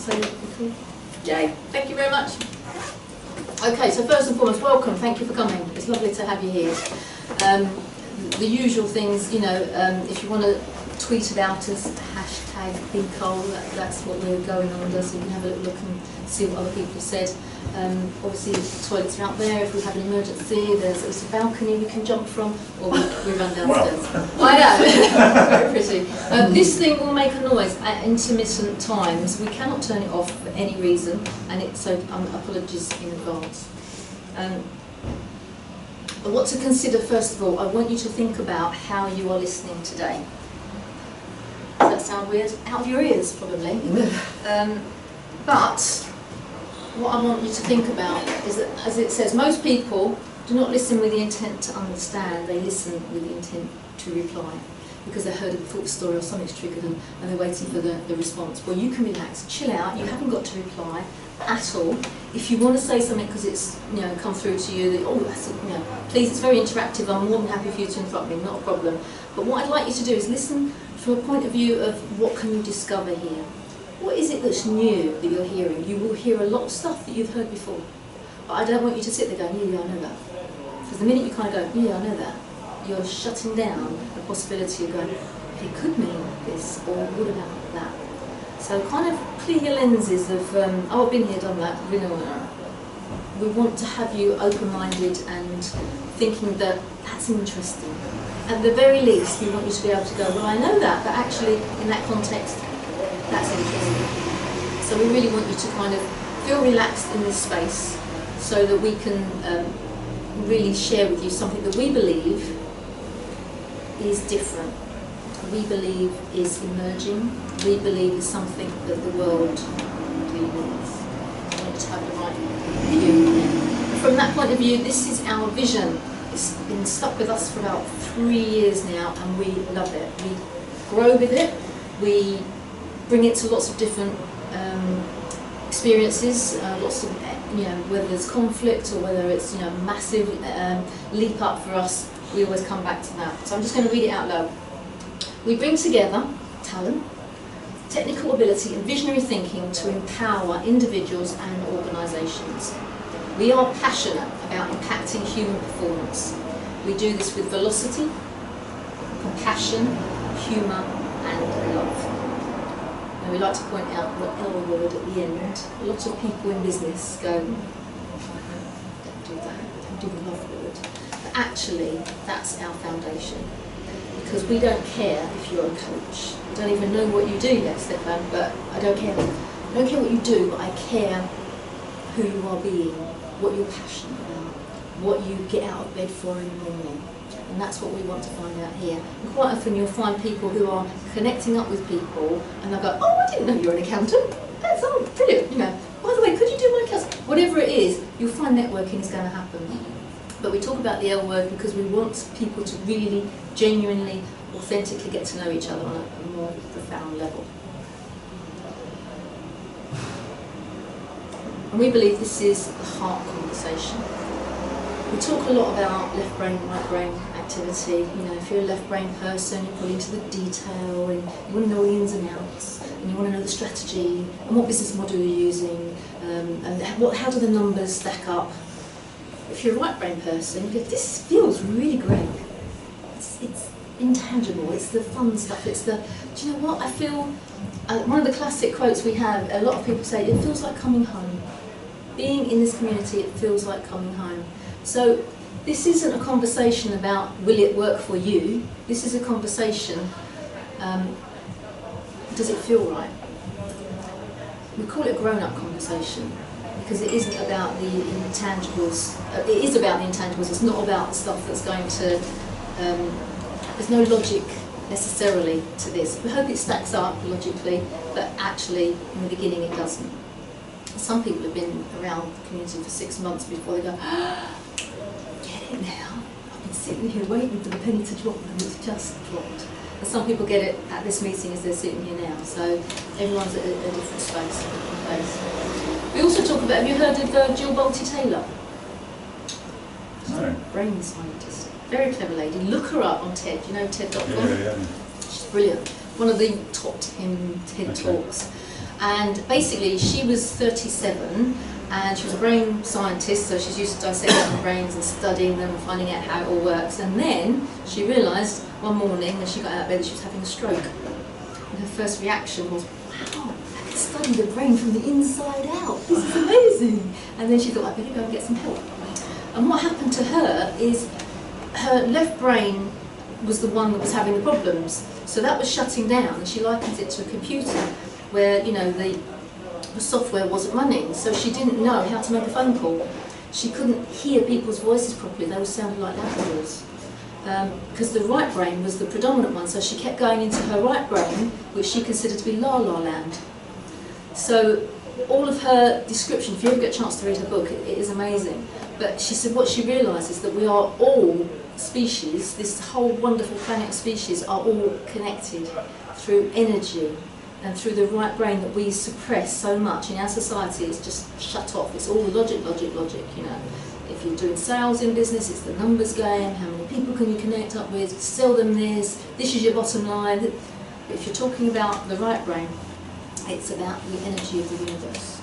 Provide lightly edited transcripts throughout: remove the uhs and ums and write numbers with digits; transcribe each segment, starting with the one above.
say anything? Yay, thank you very much. Okay, so first and foremost, welcome, thank you for coming. It's lovely to have you here. The usual things, you know, if you want to tweet about us, hashtag BeColl, that's what we're going under, so you can have a little look and see what other people have said. Obviously, the toilets are out there. If we have an emergency, there's a balcony we can jump from, or we run downstairs. I know, very pretty. This thing will make a noise at intermittent times. We cannot turn it off for any reason, and so apologies in advance. What to consider first of all, I want you to think about how you are listening today. Does that sound weird? Out of your ears, probably. But what I want you to think about is that, as it says, most people do not listen with the intent to understand, they listen with the intent to reply. Because they heard a thought story or something's triggered them and they're waiting for the response. Well, you can relax, chill out, you haven't got to reply at all. If you want to say something because it's, you know, come through to you, that, oh, that's, you know, please, it's very interactive, I'm more than happy for you to interrupt me, not a problem. But what I'd like you to do is listen from a point of view of what can you discover here. What is it that's new that you're hearing? You will hear a lot of stuff that you've heard before. But I don't want you to sit there going, yeah, I know that. Because the minute you kind of go, yeah, I know that, you're shutting down the possibility of going, it could mean this, or what about that? So kind of clear your lenses of, oh, I've been here, done that, you know. We want to have you open-minded and thinking that that's interesting. At the very least, we want you to be able to go, well, I know that, but actually, in that context, that's interesting. So we really want you to kind of feel relaxed in this space so that we can really share with you something that we believe is different, we believe is emerging, we believe is something that the world really needs. I want to have the right view. From that point of view, this is our vision. It's been stuck with us for about 3 years now, and we love it. We grow with it, we bring it to lots of different experiences, lots of, you know, whether there's conflict or whether it's, you know, massive leap up for us, we always come back to that. So I'm just going to read it out loud. We bring together talent, technical ability and visionary thinking to empower individuals and organisations. We are passionate about impacting human performance. We do this with velocity, compassion, humour and love. And we like to point out the L word at the end. A lot of people in business go, don't do that, don't do the love word. But actually, that's our foundation. Because we don't care if you're a coach. I don't even know what you do yet, Stefan, but I don't care. I don't care what you do, but I care who you are being, what you're passionate about, what you get out of bed for in the morning. And that's what we want to find out here. And quite often you'll find people who are connecting up with people and they'll go, oh, I didn't know you're an accountant. That's all brilliant. You know, by the way, could you do my accounts? Whatever it is, you'll find networking is going to happen. But we talk about the L word because we want people to really, genuinely, authentically get to know each other on a more profound level. And we believe this is the heart conversation. We talk a lot about left brain, right brain activity. You know, if you're a left brain person, you're probably into the detail and you want to know the ins and outs and you want to know the strategy and what business model you're using and how do the numbers stack up. If you're a right brain person, you go, this feels really great. It's intangible, it's the fun stuff, it's the, do you know what, I feel, one of the classic quotes we have, a lot of people say, it feels like coming home. Being in this community, it feels like coming home. So this isn't a conversation about will it work for you, this is a conversation, does it feel right? We call it a grown-up conversation because it isn't about the intangibles, it is about the intangibles, it's not about stuff that's going to, there's no logic necessarily to this. We hope it stacks up logically, but actually in the beginning it doesn't. Some people have been around the community for 6 months before they go, get it now. I've been sitting here waiting for the penny to drop and it's just dropped. And some people get it at this meeting as they're sitting here now. So everyone's at a different space, a different place. We also talk about, have you heard of Gill Taylor? No. Brain scientist. Very clever lady. Look her up on TED. You know TED.com? Yeah. She's brilliant. One of the top 10 TED Talks. And basically she was 37 and she was a brain scientist, so she's used to dissecting brains and studying them and finding out how it all works. And then she realised one morning when she got out of bed that she was having a stroke. And her first reaction was, wow, I can study the brain from the inside out, this is amazing. And then she thought, I better go and get some help. And what happened to her is her left brain was the one that was having the problems. So that was shutting down, and she likens it to a computer where, you know, the software wasn't running, so she didn't know how to make a phone call. She couldn't hear people's voices properly, they all sounded like lavatories. Because the right brain was the predominant one, so she kept going into her right brain, which she considered to be la-la land. So all of her description, if you ever get a chance to read her book, it is amazing. But she said what she realised is that we are all species, this whole wonderful planet of species are all connected through energy and through the right brain that we suppress so much in our society. It's just shut off. It's all logic, logic, logic, you know. If you're doing sales in business, it's the numbers game, how many people can you connect up with, sell them this is your bottom line. But if you're talking about the right brain, it's about the energy of the universe.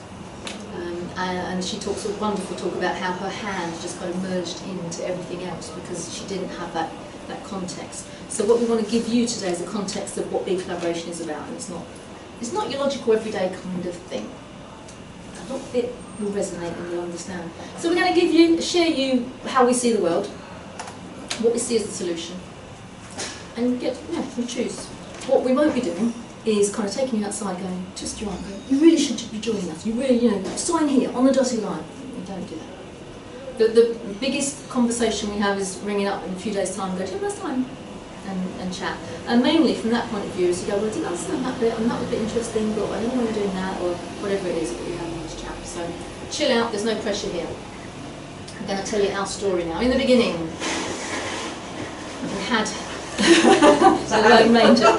And she talks a wonderful talk about how her hand just kind of merged into everything else because she didn't have that context. So what we want to give you today is a context of what BeCollaboration is about, and it's not your logical everyday kind of thing. I hope it will resonate and you'll understand. So we're going to share you how we see the world, what we see as the solution, and you choose. What we won't be doing is kind of taking you outside going, just you you really should be joining us, you really, you know, sign here on the dotted line. You don't do that. The biggest conversation we have is ringing up in a few days' time and go, do you have last time? And chat. And mainly from that point of view is you go, well, did I understand that bit, and that was a bit interesting, but I don't know why you're doing that, or whatever it is that we have in this chat. So chill out, there's no pressure here. I'm going to tell you our story now. In the beginning, we had the Lone Ranger.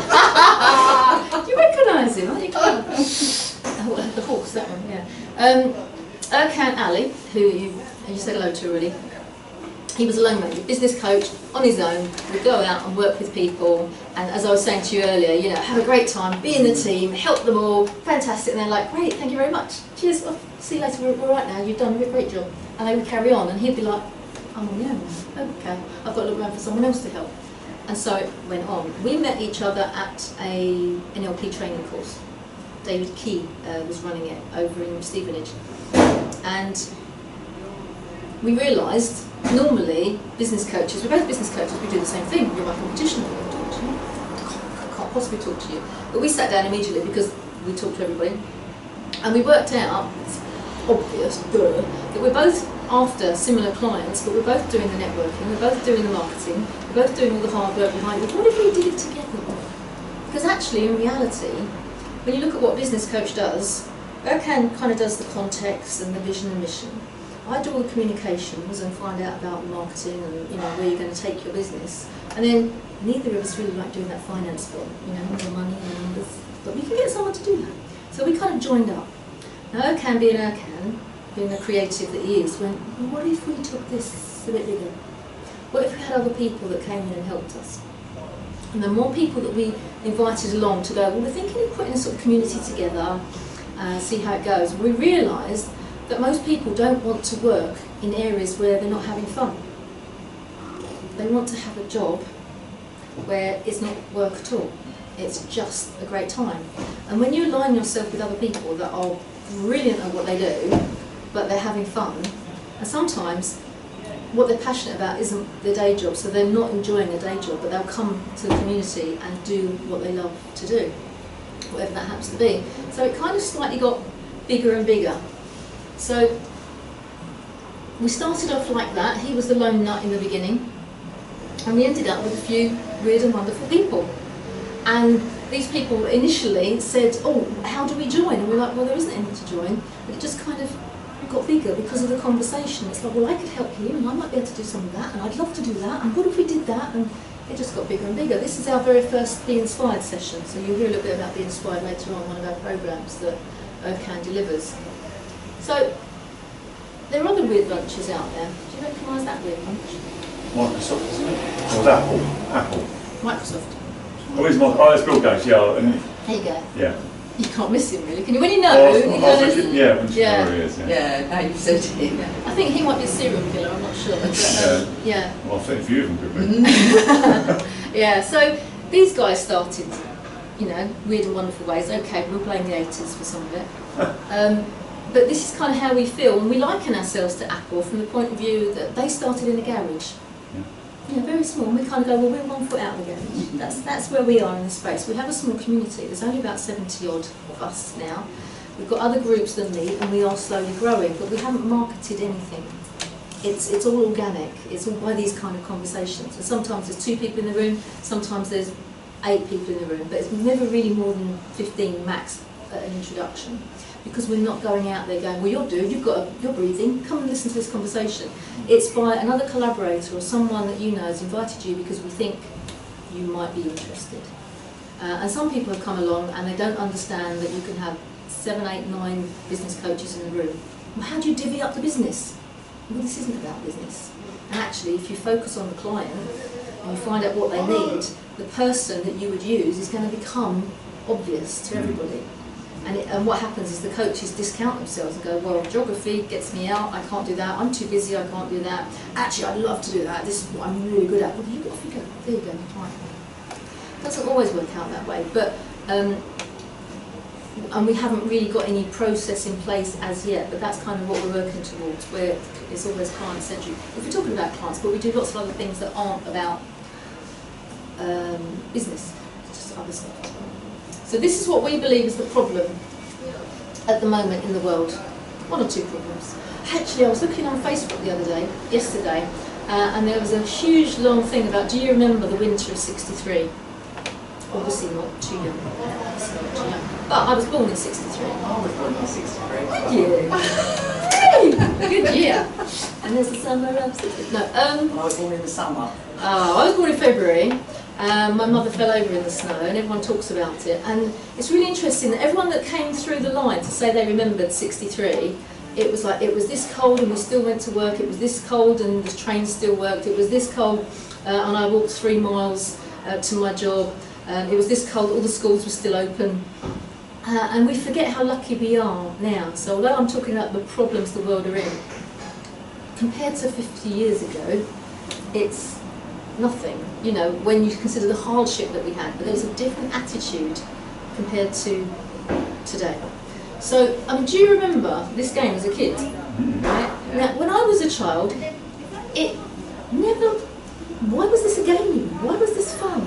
Do you recognise him? Aren't you clever? Oh, the horse, that one, yeah. Erkan Ali, who you said hello to already, he was a Lone Ranger, business coach, on his own, would go out and work with people, and as I was saying to you earlier, you know, have a great time, be in the team, help them all, fantastic, and they're like, great, thank you very much, cheers, oh, see you later, we're all right now, you've done a great job. And they would carry on, and he'd be like, I'm on my own, okay, I've got to look around for someone else to help. And so it went on. We met each other at a NLP training course. David Key was running it over in Stevenage. And we realised, normally, business coaches, we're both business coaches, we do the same thing. You're my competition, I talk to you. I can't possibly talk to you. But we sat down immediately because we talked to everybody. And we worked out, it's obvious, that we're both after similar clients, but we're both doing the networking, we're both doing the marketing, we're both doing all the hard work behind it. What if we did it together? Because actually, in reality, when you look at what a business coach does, Erkan kind of does the context and the vision and mission. I do all the communications and find out about marketing and where you're going to take your business. And then neither of us really like doing that finance form, all the money and the numbers. But we can get someone to do that. So we kind of joined up. Now Erkan being the creative that he is, went, well, what if we took this a bit bigger? What if we had other people that came in and helped us? And the more people that we invited along to go, well, we're thinking of putting a sort of community together, see how it goes. We realised that most people don't want to work in areas where they're not having fun. They want to have a job where it's not work at all. It's just a great time. And when you align yourself with other people that are brilliant at what they do, but they're having fun, and sometimes what they're passionate about isn't their day job, so they're not enjoying their day job, but they'll come to the community and do what they love to do, whatever that happens to be. So it kind of slightly got bigger and bigger. So we started off like that. He was the lone nut in the beginning, and we ended up with a few weird and wonderful people. And these people initially said, oh, how do we join? And we're like, well, there isn't anything to join. But it just kind of got bigger because of the conversation. It's like, well, I could help you, and I might be able to do some of that, and I'd love to do that, and what if we did that? And it just got bigger and bigger. This is our very first Be Inspired session, so you'll hear a little bit about Be Inspired later on, one of our programs that Erkan delivers. So, there are other weird lunches out there. Do you recognise that weird lunch? Microsoft, isn't it? Or Apple? Apple. Microsoft. Oh, it's Bill Gates, yeah. There you go. Yeah. You can't miss him really, can you? When you know, you kind of, yeah, when you yeah. know who he is, yeah. Yeah, now you've said it. Yeah. I think he might be a serial killer, I'm not sure. But, yeah. Well, I think a few of them could be. Yeah, so these guys started, you know, weird and wonderful ways. Okay, we'll blame the 80s for some of it. But this is kind of how we feel, and we liken ourselves to Apple from the point of view that they started in a garage. You know, very small, and we kind of go, well, we're 1 foot out of the garage. That's where we are in this space. We have a small community. There's only about 70 odd of us now. We've got other groups that meet, and we are slowly growing, but we haven't marketed anything. It's all organic. It's all by these kind of conversations. And sometimes there's 2 people in the room, sometimes there's 8 people in the room, but it's never really more than 15 max at an introduction. Because we're not going out there going, well, you're breathing, come and listen to this conversation. It's by another collaborator or someone that you know has invited you because we think you might be interested. And some people have come along and they don't understand that you can have 7, 8, 9 business coaches in the room. Well, how do you divvy up the business? Well, this isn't about business. And actually, if you focus on the client and you find out what they need, the person that you would use is going to become obvious to everybody. And what happens is the coaches discount themselves and go, well, geography gets me out, I can't do that, I'm too busy, I can't do that. Actually, I'd love to do that, this is what I'm really good at. Well, you got off you go, there you go, fine. It doesn't always work out that way, but, and we haven't really got any process in place as yet, but that's kind of what we're working towards, where it's always client-centric. If we're talking about clients, but we do lots of other things that aren't about business, just other stuff. So this is what we believe is the problem at the moment in the world. 1 or 2 problems. Actually, I was looking on Facebook the other day, yesterday, and there was a huge long thing about, do you remember the winter of '63? Obviously not too young. Obviously not too young. But I was born in '63. I was born in '63. Yeah. Hey, good year. And there's the summer of '63. No, I was born in the summer. I was born in February. My mother fell over in the snow and everyone talks about it, and it's really interesting that everyone that came through the line to say they remembered '63, it was like, it was this cold and we still went to work, it was this cold and the train still worked, it was this cold and I walked 3 miles to my job, it was this cold, all the schools were still open, and we forget how lucky we are now. So although I'm talking about the problems the world are in, compared to 50 years ago, it's nothing, you know, when you consider the hardship that we had, but there's a different attitude compared to today. So, I mean, do you remember this game as a kid? Right? Now, when I was a child, it never, why was this a game? Why was this fun?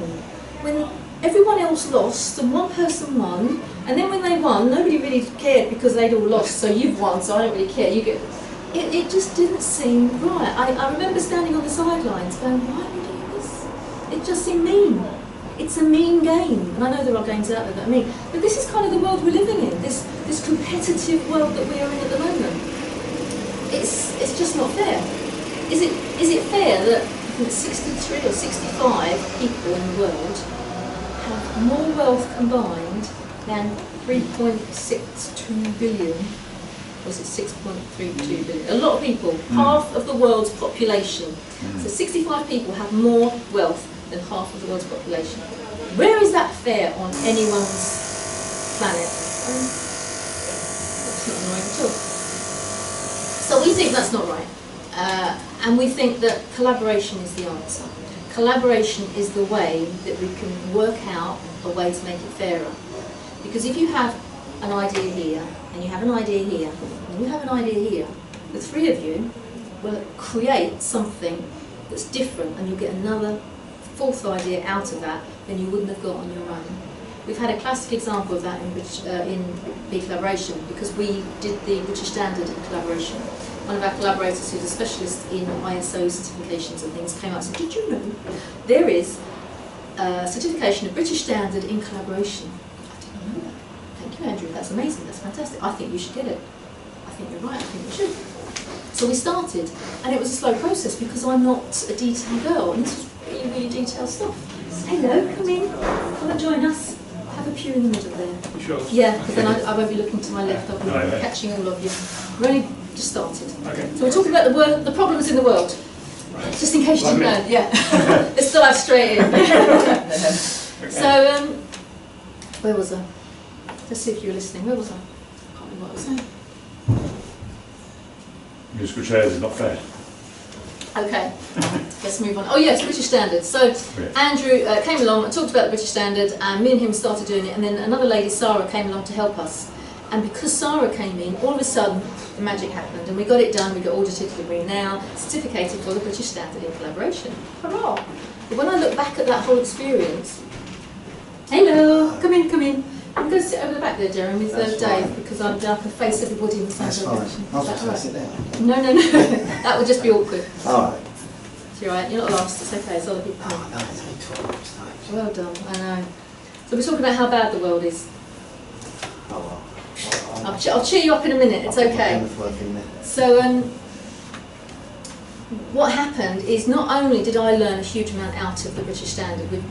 When everyone else lost and one person won, and then when they won, nobody really cared because they'd all lost, so you've won, so I don't really care. You get, it just didn't seem right. I remember standing on the sidelines going, why are we doing this? It just seemed mean. It's a mean game. And I know there are games out there that are mean, but this is kind of the world we're living in, this competitive world that we are in at the moment. It's just not fair. Is it fair that 63 or 65 people in the world have more wealth combined than 3.62 billion? Was it 6.32 billion? A lot of people, half of the world's population. So 65 people have more wealth than half of the world's population. Where is that fair on anyone's planet? That's not annoying at all. So we think that's not right. And we think that collaboration is the answer. Collaboration is the way that we can work out a way to make it fairer. Because if you have an idea here, and you have an idea here, and you have an idea here, the 3 of you will create something that's different, and you'll get another 4th idea out of that than you wouldn't have got on your own. We've had a classic example of that in BeCollaboration, because we did the British Standard in collaboration. One of our collaborators, who's a specialist in ISO certifications and things, came up and said, did you know there is a certification of British Standard in collaboration? I didn't know that. Thank you, Andrew, that's amazing, that's fantastic. I think you should get it. I think you're right, I think you should. So we started, and it was a slow process because I'm not a detail girl, and this was really, really detailed stuff. Hello, come in, come and join us. Have a pew in the middle there. Sure. Yeah, because then I won't be looking to my left, I'll be catching all of you. We're only just started. Okay. So we're talking about the problems in the world. Right. Just in case you didn't know. Yeah. Let's dive straight in. Okay. So, where was I? Let's see if you're listening. Where was I? I can't remember what I was saying. Musical chairs is not fair. Okay, let's move on. Oh yes, British Standard. So Andrew came along and talked about the British Standard, and me and him started doing it, and then another lady, Sarah, came along to help us. And because Sarah came in, all of a sudden the magic happened, and we got it done. We got audited, we're now certificated for the British Standard in collaboration. Hurrah! But when I look back at that whole experience, hello, come in, come in. I'm going to sit over the back there, Darren, with Dave, fine. because I can face everybody in the same direction. I'll Is that just all sit right? down. No, no, no. That would just be awkward. Alright. It's all right. You're not lost. It's okay. It's other people. Oh, no, it's only 12 stage. Well done. I know. So we're talking about how bad the world is. Oh, well. I'll cheer you up in a minute. It's okay. So what happened is not only did I learn a huge amount out of the British Standard, we've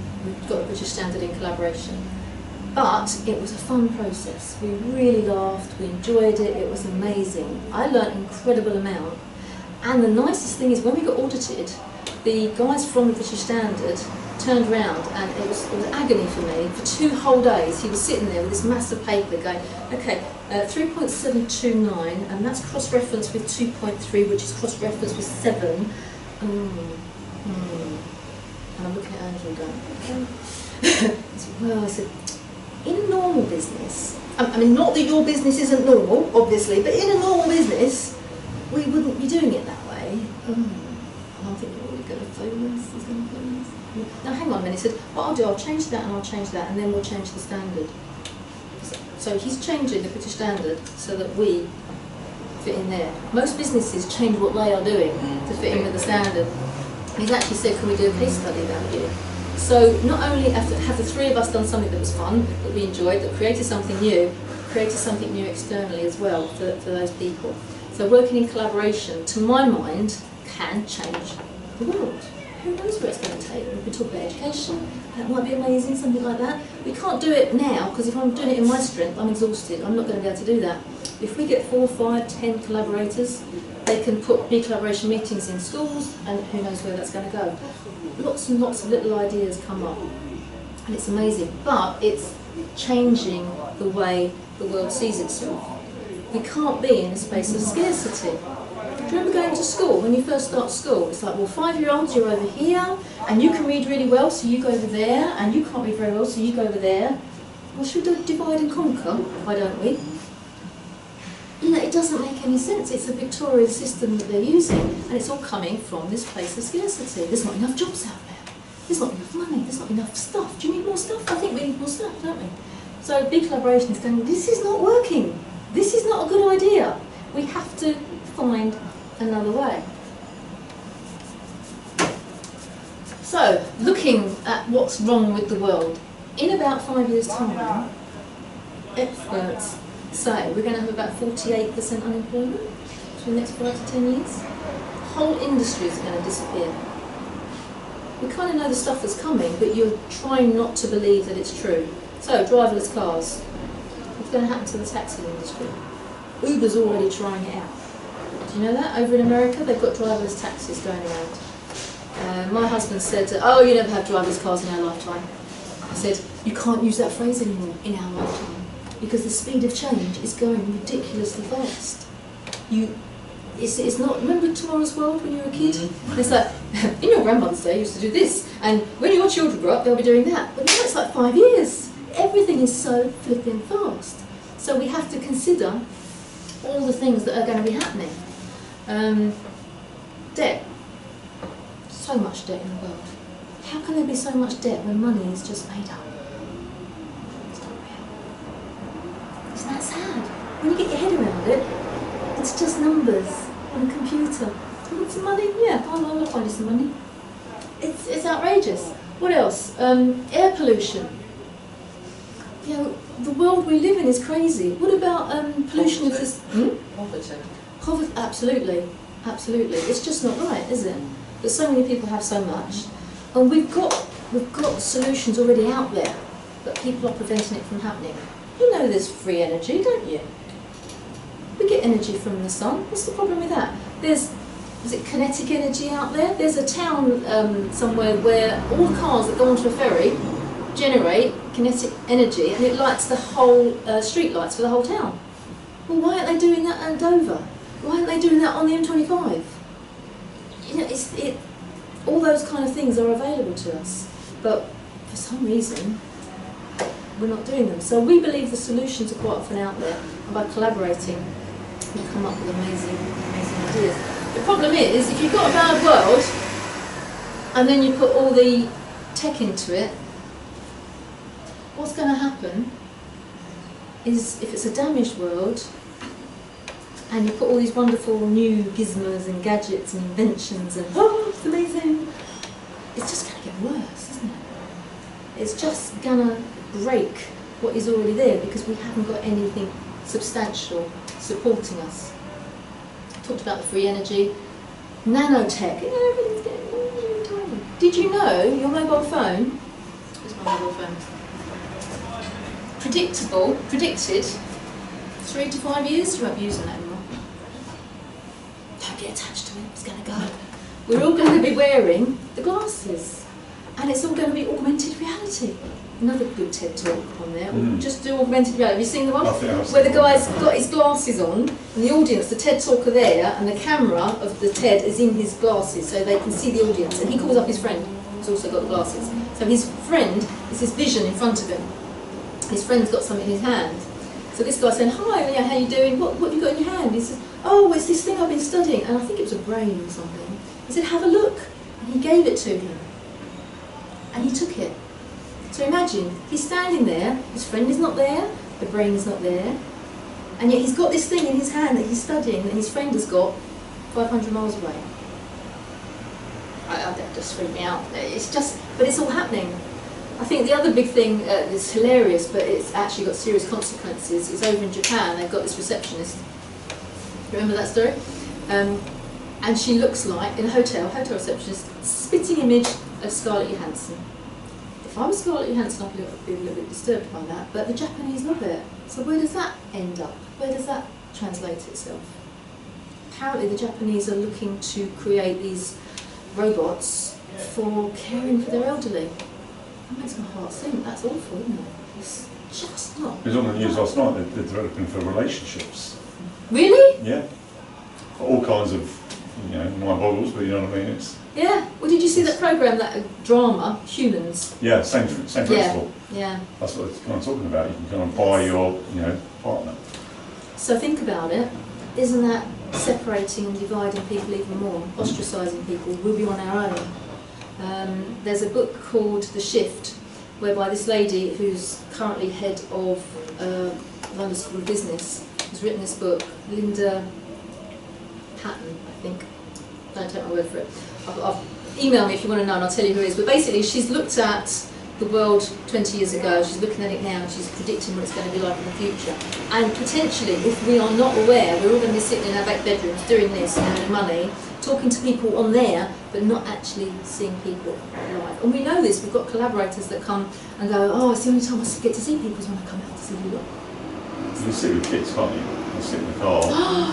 got the British Standard in collaboration, but it was a fun process. We really laughed, we enjoyed it, it was amazing. I learned an incredible amount. And the nicest thing is when we got audited, the guys from the British Standard turned around, and it was agony for me. For 2 whole days he was sitting there with this massive paper going, okay, 3.729, and that's cross-referenced with 2.3, which is cross-referenced with 7. And I'm looking at Andrew going, okay. Well, I said, in a normal business, I mean, not that your business isn't normal, obviously, but in a normal business, we wouldn't be doing it that way. And I'm thinking, oh, we're going to phone this, he's going to phone this. Now, hang on a minute. He said, what I'll do, I'll change that and I'll change that, and then we'll change the standard. So he's changing the British Standard so that we fit in there. Most businesses change what they are doing to fit in with the standard. He's actually said, can we do a case study that year? So not only have the 3 of us done something that was fun, that we enjoyed, that created something new externally as well for those people. So working in collaboration, to my mind, can change the world. Who knows where it's going to take? We could talk about education, that might be amazing, something like that. We can't do it now, because if I'm doing it in my strength, I'm exhausted, I'm not going to be able to do that. If we get 4, 5, 10 collaborators, they can put collaboration meetings in schools, and who knows where that's going to go. Lots and lots of little ideas come up, and it's amazing, but it's changing the way the world sees itself. We can't be in a space of scarcity. Do you remember going to school, when you first start school? It's like, well, 5-year-olds, you're over here, and you can read really well, so you go over there, and you can't read very well, so you go over there. Well, should we divide and conquer? Why don't we? You know, it doesn't make any sense. It's a Victorian system that they're using, and it's all coming from this place of scarcity. There's not enough jobs out there. There's not enough money. There's not enough stuff. Do you need more stuff? I think we need more stuff, don't we? So BeCollaboration is going, this is not working. This is not a good idea. We have to find another way. So, looking at what's wrong with the world, in about 5 years' time, experts say we're going to have about 48% unemployment between the next 5 to 10 years. Whole industries are going to disappear. We kind of know the stuff that's coming, but you're trying not to believe that it's true. So, driverless cars. What's going to happen to the taxi industry? Uber's already trying it out. Do you know that? Over in America, they've got driverless taxis going around. My husband said, oh, you never have driverless cars in our lifetime. I said, you can't use that phrase anymore, in our lifetime, because the speed of change is going ridiculously fast. It's not, remember Tomorrow's World when you were a kid? It's like, in your grandmother's day you used to do this, and when your children grow up they'll be doing that. But now it's like 5 years. Everything is so flipping fast. So we have to consider all the things that are going to be happening. Debt. So much debt in the world. How can there be so much debt when money is just made up? It's not real. Isn't that sad? When you get your head around it, it's just numbers on a computer. You want some money? Yeah, I'll find you some money. It's outrageous. What else? Air pollution. You know, the world we live in is crazy. What about pollution of this? Poverty. Absolutely, absolutely. It's just not right, is it? That so many people have so much, and we've got solutions already out there, but people are preventing it from happening. You know, there's free energy, don't you? We get energy from the sun. What's the problem with that? Is it kinetic energy out there? There's a town somewhere where all the cars that go onto a ferry generate kinetic energy, and it lights the whole street lights for the whole town. Well, why aren't they doing that at Dover? Why aren't they doing that on the M25? You know, all those kind of things are available to us, but for some reason we're not doing them. So we believe the solutions are quite often out there, and by collaborating we come up with amazing ideas. The problem is, if you've got a bad world and then you put all the tech into it, what's going to happen is, if it's a damaged world and you put all these wonderful new gizmos and gadgets and inventions and oh, it's amazing, it's just going to get worse, isn't it? It's just going to break what is already there because we haven't got anything substantial supporting us. I talked about the free energy, nanotech, you know, everything's getting really tiny. Did you know your mobile phone, where's my mobile phone? Predicted 3 to 5 years you won't be using that anymore. Don't get attached to it, it's going to go. We're all going to be wearing the glasses, and it's all going to be augmented reality. Another good TED talk on there. We'll just do augmented reality. Have you seen the one? Where the guy's got his glasses on, and the audience, the TED talker there, and the camera of the TED is in his glasses, so they can see the audience. And he calls up his friend, who's also got the glasses. So his friend is his vision in front of him. His friend's got something in his hand. So this guy's saying, "Hi, yeah, how you doing? What have you got in your hand?" He says, "Oh, it's this thing I've been studying." And I think it was a brain or something. He said, "Have a look." And he gave it to him. And he took it. So imagine, he's standing there, his friend is not there, the brain is not there, and yet he's got this thing in his hand that he's studying that his friend has got 500 miles away. That just freaked me out. It's just, but it's all happening. I think the other big thing is hilarious, but it's actually got serious consequences, is over in Japan. They've got this receptionist. Remember that story? And she looks like, in a hotel receptionist, spitting image of Scarlett Johansson. If I was Scarlett Johansson, I'd be a little bit disturbed by that, but the Japanese love it. So where does that end up? Where does that translate itself? Apparently the Japanese are looking to create these robots for caring for their elderly. That makes my heart sink. That's awful, isn't it? It's just not. It was on the news last night that they're developing for relationships. Really? Yeah. For all kinds of, you know, mind boggles, but you know what I mean? It's, yeah. Well, did you see that programme, that drama, Humans? yeah, same principle. Yeah. That's what it's kind of talking about. You can kind of buy your, you know, partner. So think about it. Isn't that separating and dividing people even more, ostracising people? We'll be on our own. There's a book called The Shift, whereby this lady, who's currently head of London School of Business, has written this book. Linda Patton, I think. Don't take my word for it. Email me if you want to know and I'll tell you who it is. But basically she's looked at the world 20 years ago, she's looking at it now, and she's predicting what it's going to be like in the future. And potentially, if we are not aware, we're all going to be sitting in our back bedrooms doing this, earning money, talking to people on there, but not actually seeing people live. And we know this, we've got collaborators that come and go, "Oh, it's the only time I get to see people is when I come out to see you." You can sit with kids, can't you? You sit in the car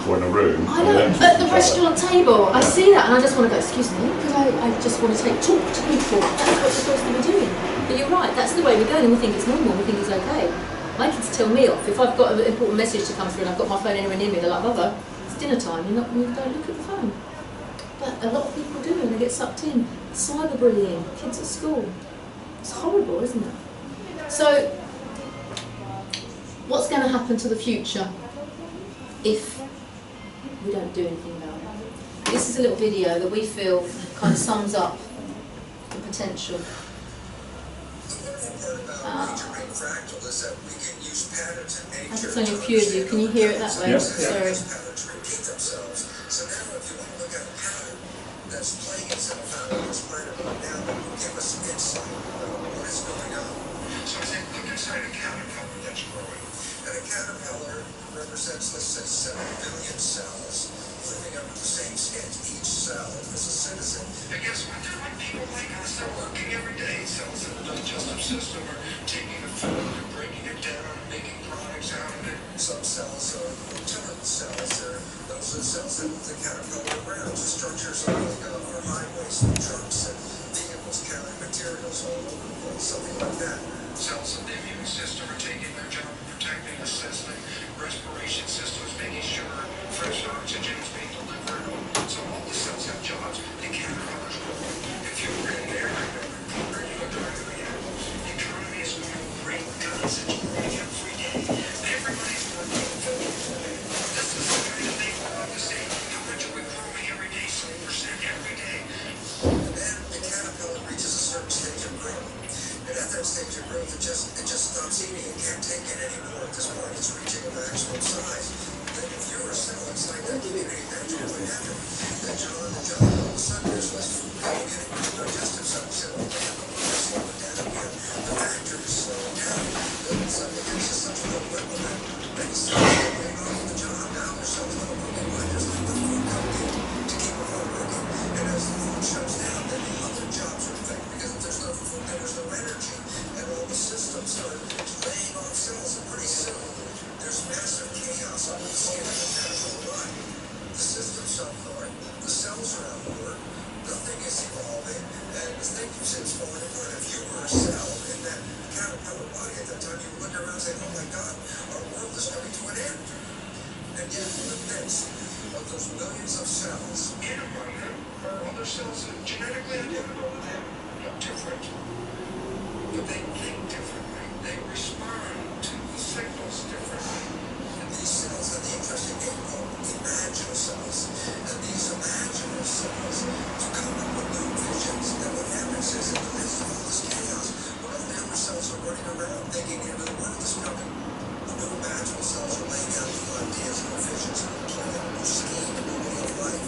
or in a room. I know, at the restaurant table, I see that and I just want to go, "Excuse me," because I just want to talk to people. That's what you're supposed to be doing. But you're right, that's the way we're going, and we think it's normal, we think it's okay. My kids tell me off. If I've got an important message to come through and I've got my phone anywhere near me, they're like, "Mother, it's dinner time, you don't look at the phone." But a lot of people do, and they get sucked in. Cyberbullying, kids at school. It's horrible, isn't it? So, what's going to happen to the future if we don't do anything about it? This is a little video that we feel kind of sums up the potential. It's only a few of you. Can you hear it that way? Yes. Sorry. So now if you want to look at a pattern that's playing itself out on this planet right now, that will give us insight about what is going on. So I think, look inside a caterpillar that's growing. And a caterpillar represents, let's say, 7 billion cells living under the same skin. Each cell is a citizen. And guess what? They're like people like us. They're working every day. Cells in the digestive system are taking the food and breaking it down and making products out of it. Some cells are utility cells. Those are cells that move the caterpillar around. The structures are like our highways and trucks and vehicles. carrying materials all over the place, something like that. Cells of the immune system are taking their job of protecting the system. Respiration system is making sure fresh oxygen is being delivered. So all the cells have jobs. The caterpillars grow. If you were in there, you look around the animals. The economy is going great guns. It's growing every day. Everybody's working. This is the kind of thing we love to see. How much are we growing every day? 7% every day. And then the caterpillar reaches a certain stage of growth. And at that stage of growth, it just stops eating. It can't take it anymore. At this point, it's reaching a maximum size. Then if you're a cell inside that community, that's what would happen. Then John, all of a sudden, there's less food coming in. The digestive cells in all the animals slow down again. The factories slow down. Then suddenly there's just such a whip of that. Many cells get laid off the job. Now their cells not working. Why? There's not enough food coming in to keep them all working. And as the food shuts down, then the other jobs are affected. Because if there's no food, then there's no energy. And all the systems start laying off cells. And pretty soon, there's massive chaos on the skin of the natural body. The systems don't work. The cells are out of work. Nothing is evolving. And the thing seems falling apart. If you were a cell in that caterpillar body at that time, you would look around and say, oh my God, our world is coming to an end. And yet, in the midst of those millions of cells, In among them are other cells that are genetically identical to them, but different. But they think differently. They respond to the signals differently. and these cells have the interesting name called imagine cells. And these imaginative cells come up with new visions. And what happens is, in the midst of all this chaos, when all the other cells are running around thinking, the world is coming, the new imaginative cells are laying out new ideas, new visions, new plan, new scheme, a new way of life.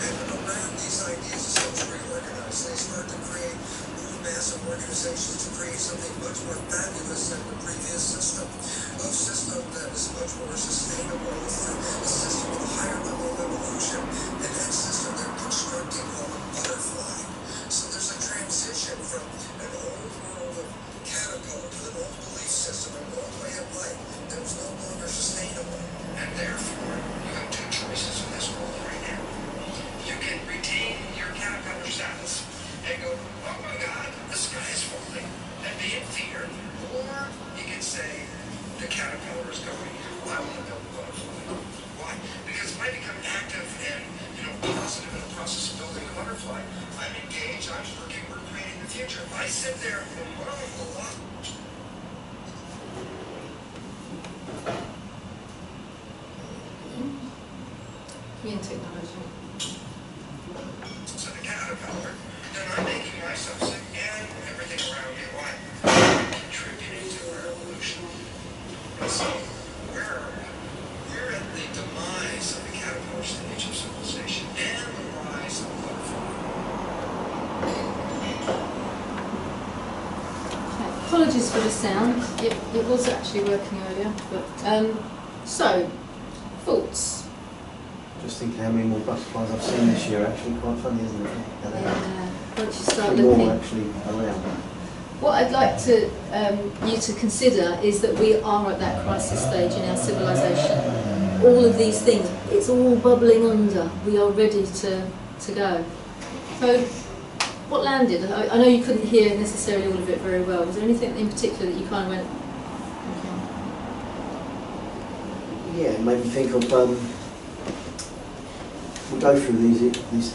And around these ideas, the cells reorganize. They start to create new massive organizations to create something much more fabulous than the previous system. A system that is much more sustainable, a system with a higher level of evolution. And that system they're constructing called a butterfly. So there's a transition from an old world of caterpillar to an old belief system, an old way of life that was no longer sustainable. And therefore, you have two choices in this world right now. You can retain your caterpillar status and go, oh my God, the sky is falling, and be in fear. Or you can say, the caterpillar is going, I want to build a butterfly. Why? Because if I become active and positive in the process of building a butterfly, I'm engaged, I'm working, we're creating the future. If I sit there and run a lot, In technology. to the caterpillar, then I'm making myself sick and everything around me. Why? Contributing to our evolution. And so, we're at the demise of the caterpillar stage of civilization and the rise of the butterfly. Okay. Apologies for the sound. It was actually working earlier, but so thoughts. Just thinking how many more butterflies I've seen this year. Actually, quite funny, isn't it? Yeah. Once you start More looking. actually around. What I'd like to you to consider is that we are at that crisis stage in our civilization. All of these things, it's all bubbling under. We are ready to go. So, what landed? I know you couldn't hear necessarily all of it very well. Was there anything in particular that you kind of went, okay? Yeah, it made me think of. We go through these,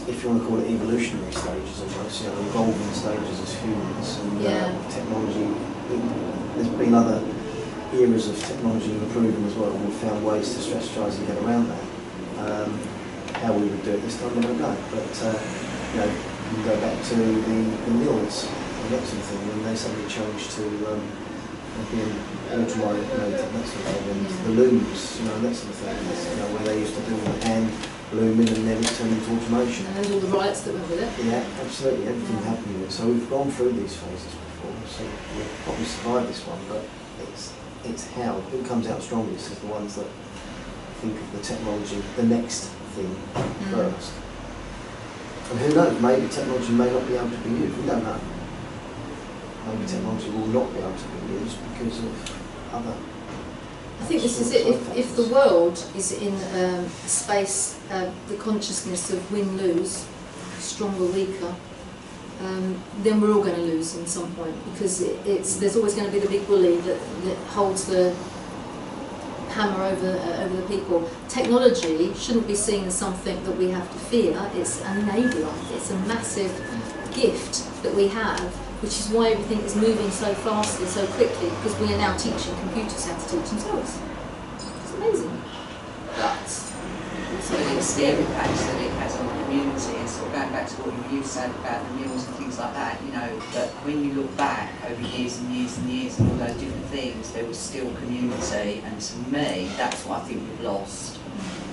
if you want to call it evolutionary stages almost, evolving stages as humans, and technology. There's been other eras of technology improving as well. We've found ways to strategise and get around that. How we would do it this time, I don't know. But you go back to the mills and that sort of thing, when they suddenly changed to being automated, that sort of thing, and the looms, that sort of thing. Where they used to do all the hand looming and then it turned into automation. And there's all the riots that went with it. Yeah, absolutely. Everything happened with it. So we've gone through these phases before. So we'll probably survive this one, but it's how. Who comes out strongest is the ones that think of the technology, the next thing first. And who knows, maybe technology may not be able to be used. We don't know. Maybe technology will not be able to be used because of other. I think this is it. If the world is in a space, the consciousness of win-lose, stronger, weaker, then we're all going to lose at some point, because there's always going to be the big bully that holds the hammer over the people. Technology shouldn't be seen as something that we have to fear. It's an enabler. It's a massive gift that we have, which is why everything is moving so fastly, so quickly, because we are now teaching computers how to teach themselves. It's amazing. But So it's the impact that it has on the community, and sort of going back to what you said about the meals and things like that, you know, that when you look back over years and years and years and all those different things, there was still community, and to me, that's what I think we've lost.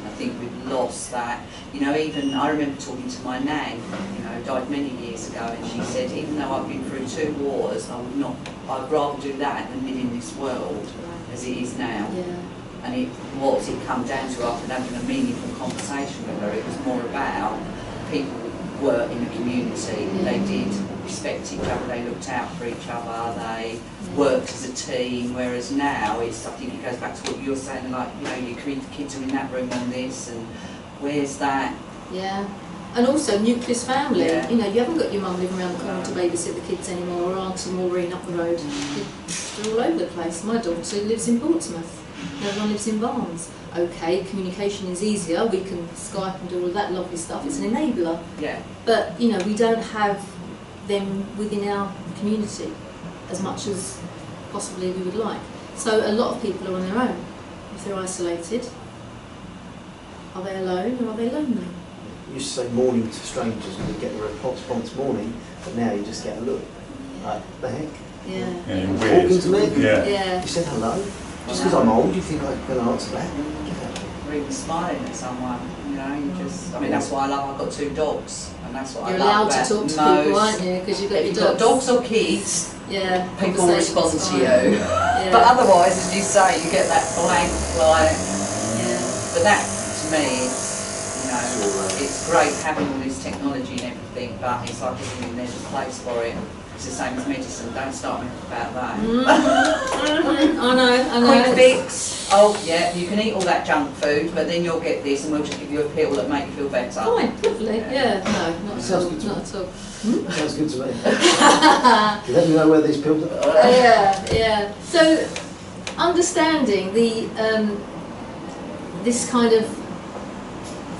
I think we've lost that. You know, even I remember talking to my nan, you know, died many years ago, and she said, even though I've been through 2 wars, I'd rather do that than live in this world as it is now. yeah. And it come down to, after having a meaningful conversation with her, it was more about people were in a community, they did respect each other, they looked out for each other, they worked as a team, whereas now I think it goes back to what you're saying, like, you know, your kids are in that room on this, and where's that? Yeah. And also nucleus family. Yeah. You know, you haven't got your mum living around the corner to babysit the kids anymore, or Auntie Maureen up the road. They're all over the place. My daughter lives in Portsmouth. Everyone lives in Barnes. Okay, communication is easier. We can Skype and do all that lovely stuff. It's an enabler. Yeah. But, you know, we don't have them within our community as much as possibly we would like. So a lot of people are on their own. If they're isolated, are they alone or are they lonely? You used to say morning to strangers and you get the response morning, but now you just get a look. Like, the heck? Yeah. Yeah, Talking weird. to me? Yeah. Yeah. You said hello? Just because I'm old, you think I'm going to answer that? Or even smiling at someone, you know, you just, I mean, that's what I love. I've got 2 dogs, and that's what You're I love allowed about to talk to most. people, aren't you? Because you've got If your you've got dogs. dogs or kids, Yeah. people will respond to fine. you. Yeah. But otherwise, as you say, you get that blank, like, Yeah. but that, to me, you know, it's great having all this technology and everything, but it's like everything, there's a place for it. It's the same as medicine, don't start me about that. I know. Quick fix. Oh yeah, you can eat all that junk food, but then you'll get this and we'll just give you a pill that make you feel better. Fine, lovely. Yeah, no, not at Sounds all. good to Not me. at all. Sounds good to me. You let me know where these pills are? Yeah. So, understanding the this kind of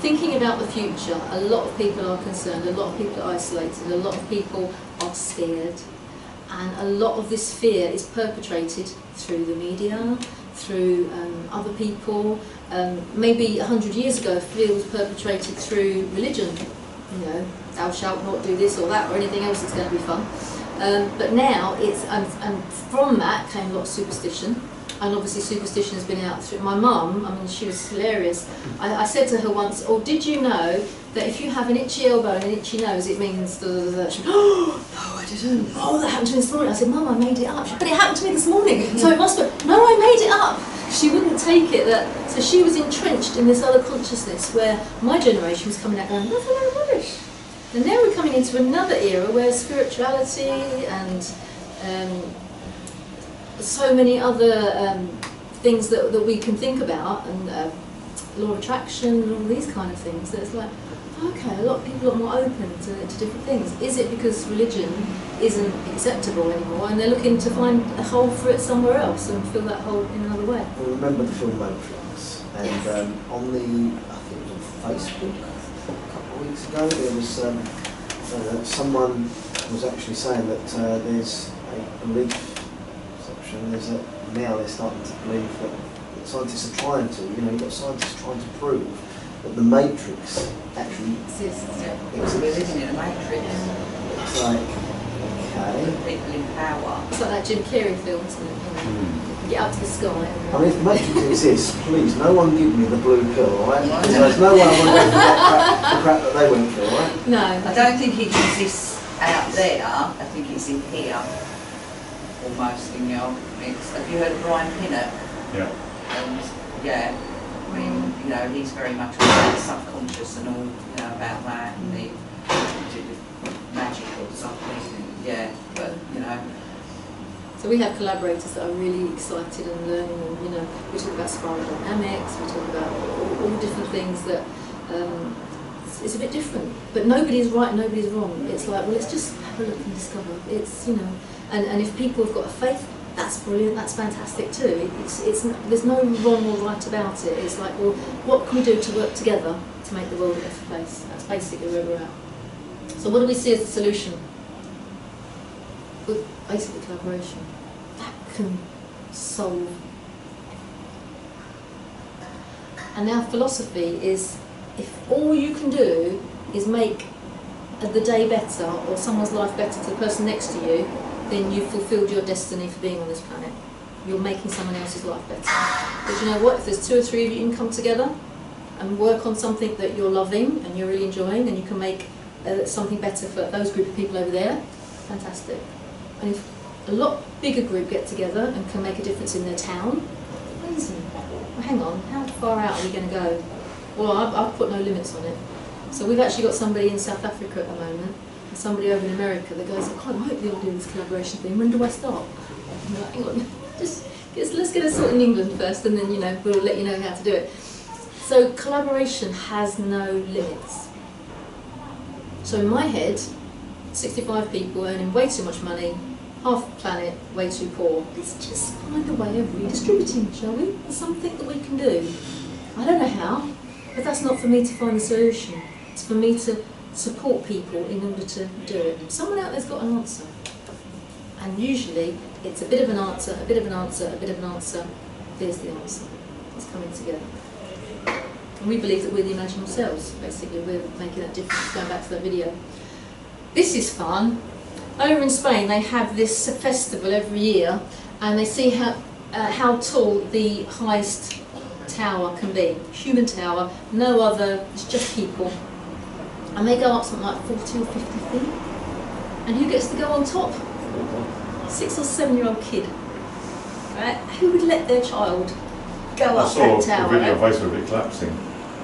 thinking about the future, a lot of people are concerned, a lot of people are isolated, a lot of people are scared, and a lot of this fear is perpetrated through the media, through other people. Maybe 100 years ago, fear was perpetrated through religion. You know, thou shalt not do this or that or anything else that's going to be fun. But now it's, and from that came a lot of superstition. And obviously superstition has been out through my mum. I mean, she was hilarious. I said to her once, "Oh, did you know that if you have an itchy elbow and an itchy nose, it means da da da?" She went, "Oh, no, I didn't. Oh, that happened to me this morning." I said, "Mum, I made it up." She, "But it happened to me this morning, so it must have." "No, I made it up." She wouldn't take it. So she was entrenched in this other consciousness where my generation was coming out going, "That's a load of rubbish." And now we're coming into another era where spirituality and so many other things that we can think about, and law of attraction and all these kind of things, that it's like, okay, a lot of people are more open to different things. Is it because religion isn't acceptable anymore and they're looking to find a hole for it somewhere else and fill that hole in another way? Well, remember the film Matrix, and Yes. on the, I think it was on Facebook a couple of weeks ago, there was someone was actually saying that there's a belief section, now they're starting to believe that scientists are trying to, you know, you've got scientists trying to prove that the Matrix actually Exists. Because we're living in a matrix. it's like, okay. People in power. It's like that Jim Carrey film, isn't it? You know, get up to the sky. I mean, if the Matrix exists, please, no one give me the blue pill, alright? Because there's no way I'm going to go through the crap that they went through, alright? No. I don't think it exists out there, I think it's in here. Almost in your mix. Have you heard of Brian Pinnock? Yeah. And yeah, I mean, you know, he's very much about the subconscious and all, you know, about that and the magic or something. Yeah, but you know. So we have collaborators that are really excited and learning, and you know, we talk about spiral dynamics, we talk about all different things that it's a bit different. But nobody's right, nobody's wrong. It's like, well, let's just have a look and discover. It's, you know, and if people have got a faith, that's brilliant, that's fantastic too. There's no wrong or right about it. It's like, well, what can we do to work together to make the world a better place? That's basically where we're at. So what do we see as the solution? Well, basically collaboration. That can solve. And our philosophy is, if all you can do is make the day better or someone's life better to the person next to you, then you've fulfilled your destiny for being on this planet. You're making someone else's life better. But you know what? If there's 2 or 3 of you can come together and work on something that you're loving and you're really enjoying, and you can make something better for those group of people over there, fantastic. And if a lot bigger group get together and can make a difference in their town, amazing. Well, hang on, how far out are we going to go? Well, I've put no limits on it. So we've actually got somebody in South Africa at the moment, and somebody over in America that goes, I quite like the idea of this collaboration thing, when do I start? And I'm like, hang on, let's get a sort in England first, and then, you know, we'll let you know how to do it. So collaboration has no limits. So in my head, 65 people earning way too much money, half the planet way too poor. Let's just find a way of redistributing, shall we? There's something that we can do. I don't know how, but that's not for me to find the solution. It's for me to support people in order to do it. Someone out there's got an answer. And usually it's a bit of an answer, a bit of an answer, a bit of an answer. Here's the answer. It's coming together. And we believe that we're the imaginal selves, basically. We're making that difference, going back to that video. This is fun. Over in Spain they have this festival every year, and they see how tall the highest tower can be. Human tower, no other, it's just people. And they go up something like 40 or 50 feet. And who gets to go on top? 6 or 7-year-old kid. Right? Who would let their child go up that tower? I saw a video of Facebook of it collapsing.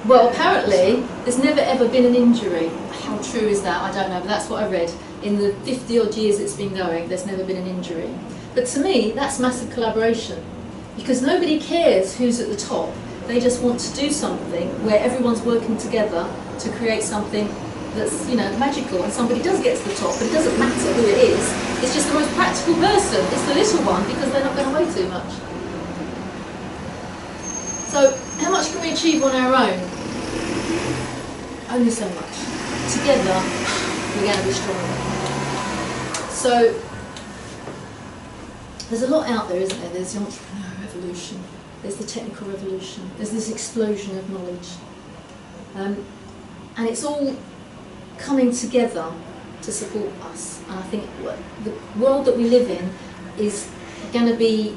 Well, apparently, there's never ever been an injury. How true is that? I don't know, but that's what I read. In the 50-odd years it's been going, there's never been an injury. But to me, that's massive collaboration. Because nobody cares who's at the top. They just want to do something where everyone's working together to create something that's, you know, magical. And somebody does get to the top, but it doesn't matter who it is. It's just the most practical person. It's the little one, because they're not going to weigh too much. So, how much can we achieve on our own? Only so much. Together, we're going to be stronger. So, there's a lot out there, isn't there? There's the entrepreneur revolution, there's the technical revolution, there's this explosion of knowledge. And it's all coming together to support us. And I think the world that we live in is going to be